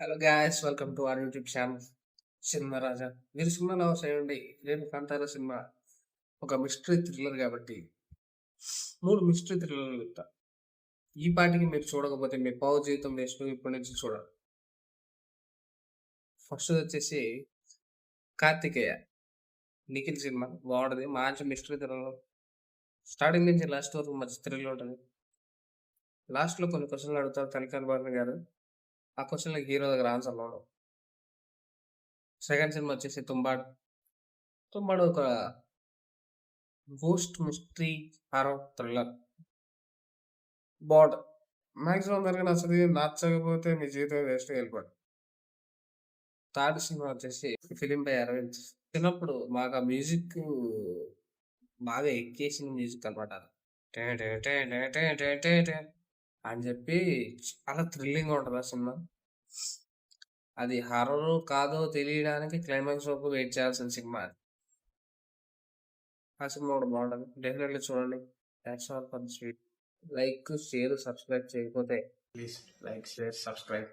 Hello guys, welcome to our YouTube channel cinema Raja. మీరు సినిమాలో చేయండి. నేను కాంతారా సినిమా ఒక మిస్టరీ థ్రిల్లర్ కాబట్టి 3 మిస్టరీ థ్రిల్లర్లు చెప్తా. ఈ పాటికి మీరు చూడకపోతే మీ పావు జీవితం వేస్ట్. ఇప్పటి నుంచి చూడాలి. ఫస్ట్ వచ్చేసి కార్తికేయ, నిఖిల్ సినిమా బాగుంటది. మంచి మిస్టరీ థ్రిల్లర్. స్టార్టింగ్ నుంచి లాస్ట్ వరకు మంచి థ్రిల్ ఉంటుంది. లాస్ట్లో కొన్ని క్వశ్చన్లు అడుగుతారు తనిఖీన్ భరణి గారు. ఆ క్వశ్చన్లకి హీరో దగ్గర ఆన్సర్ ఉండవు. సెకండ్ సినిమా వచ్చేసి తుంబాడు. తుంబాడు ఒక గోస్ట్ మిస్టరీ హారర్ థ్రిల్లర్. బాగుంటది. మాక్సిమం అందరికి నచ్చది. నచ్చకపోతే మీ జీవితం వేస్ట్ వెళ్ళిపోండి. థర్డ్ సినిమా వచ్చేసి ఫిలిం బై అరవింద్. చిన్నప్పుడు మాకు ఆ మ్యూజిక్ బాగా ఎక్కేసిన మ్యూజిక్ అనమాట. అని చెప్పి చాలా థ్రిల్లింగ్ ఉంటుంది ఆ సినిమా. అది హారర్ కాదో తెలియడానికి క్లైమాక్స్ వరకు వెయిట్ చేయాల్సిన సినిమా అది. ఆ సినిమా కూడా బాగుంటుంది. డెఫినెట్లీ చూడండి. Thanks for this video. Like, share, subscribe చేయకపోతే ప్లీజ్ లైక్, షేర్, సబ్స్క్రైబ్.